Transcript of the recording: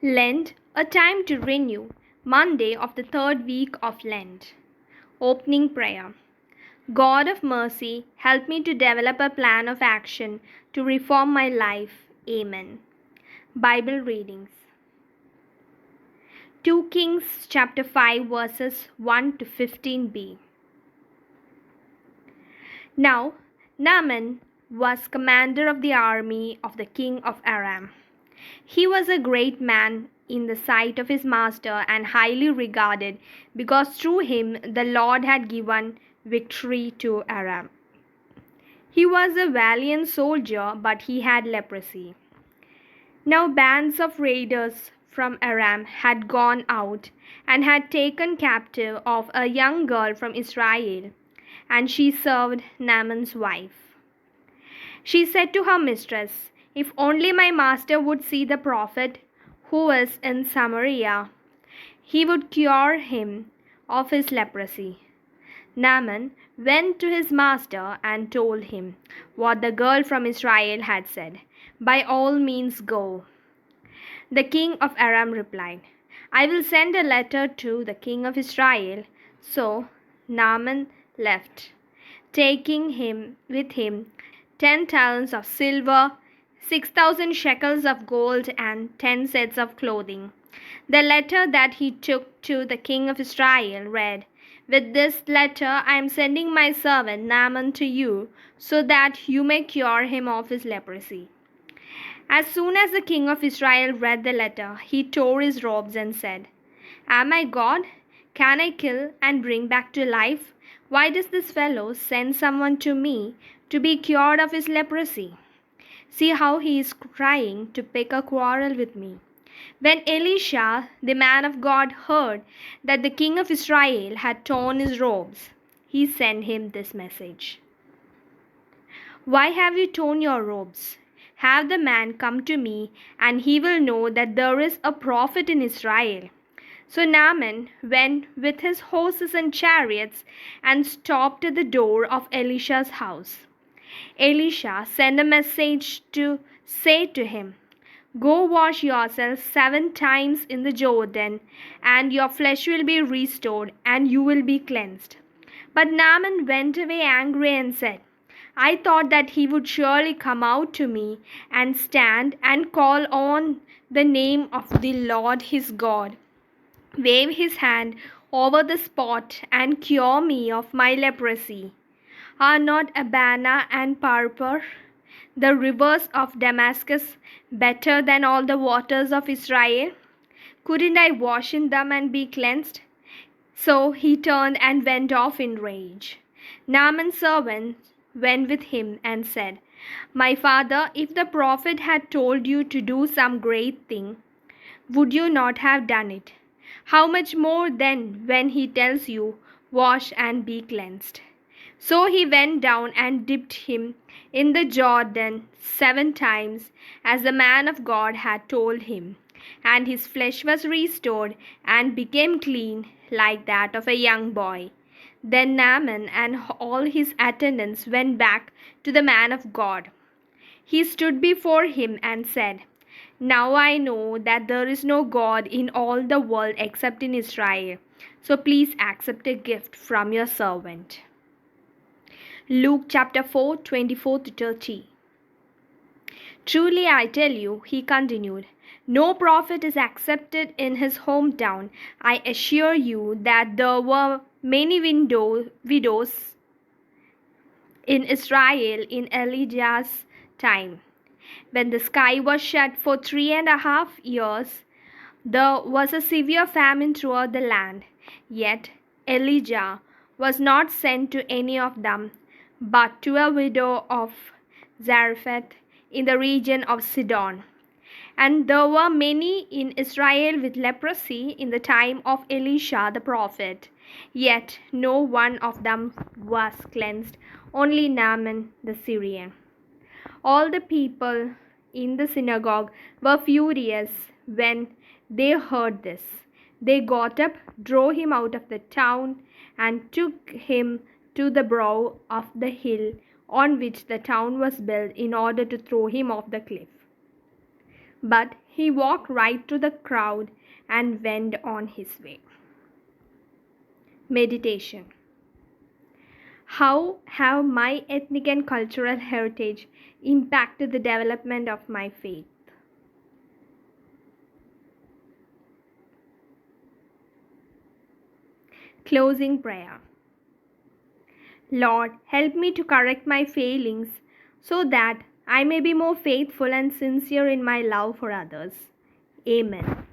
Lent, a time to renew. Monday of the third week of Lent. Opening prayer. God of mercy, help me to develop a plan of action to reform my life. Amen. Bible readings. 2 Kings chapter 5 verses 1 to 15b. Now, Naaman was commander of the army of the king of Aram. He was a great man in the sight of his master and highly regarded because through him the Lord had given victory to Aram. He was a valiant soldier, but he had leprosy. Now bands of raiders from Aram had gone out and had taken captive of a young girl from Israel, and she served Naaman's wife. She said to her mistress, "If only my master would see the prophet who is in Samaria, he would cure him of his leprosy." Naaman went to his master and told him what the girl from Israel had said. "By all means go." The king of Aram replied, "I will send a letter to the king of Israel." So Naaman left, taking with him 10 talents of silver, 6,000 shekels of gold, and 10 sets of clothing. The letter that he took to the king of Israel read, "With this letter I am sending my servant Naaman to you, so that you may cure him of his leprosy." As soon as the king of Israel read the letter, he tore his robes and said, "Am I God? Can I kill and bring back to life? Why does this fellow send someone to me to be cured of his leprosy? See how he is trying to pick a quarrel with me." When Elisha, the man of God, heard that the king of Israel had torn his robes, he sent him this message: "Why have you torn your robes? Have the man come to me, and he will know that there is a prophet in Israel." So Naaman went with his horses and chariots and stopped at the door of Elisha's house. Elisha sent a message to say to him, "Go wash yourself 7 times in the Jordan, and your flesh will be restored, and you will be cleansed." But Naaman went away angry and said, "I thought that he would surely come out to me and stand and call on the name of the Lord his God, wave his hand over the spot, and cure me of my leprosy. Are not Abana and Purpur, the rivers of Damascus, better than all the waters of Israel? Couldn't I wash in them and be cleansed?" So he turned and went off in rage. Naaman's servant went with him and said, "My father, if the prophet had told you to do some great thing, would you not have done it? How much more then when he tells you, 'Wash and be cleansed'?" So he went down and dipped him in the Jordan 7 times, as the man of God had told him, and his flesh was restored and became clean like that of a young boy. Then Naaman and all his attendants went back to the man of God. He stood before him and said, "Now I know that there is no God in all the world except in Israel. So please accept a gift from your servant." Luke chapter 4, 24 to 30. "Truly I tell you," he continued, "no prophet is accepted in his hometown. I assure you that there were many widows in Israel in Elijah's time. When the sky was shut for 3.5 years, there was a severe famine throughout the land. Yet Elijah was not sent to any of them, but to a widow of Zarephath in the region of Sidon. And there were many in Israel with leprosy in the time of Elisha the prophet. Yet no one of them was cleansed, only Naaman the Syrian." All the people in the synagogue were furious when they heard this. They got up, drove him out of the town, and took him to the brow of the hill on which the town was built, in order to throw him off the cliff. But He walked right through the crowd and went on his way. Meditation. How have my ethnic and cultural heritage impacted the development of my faith? Closing prayer. Lord, help me to correct my failings so that I may be more faithful and sincere in my love for others. Amen.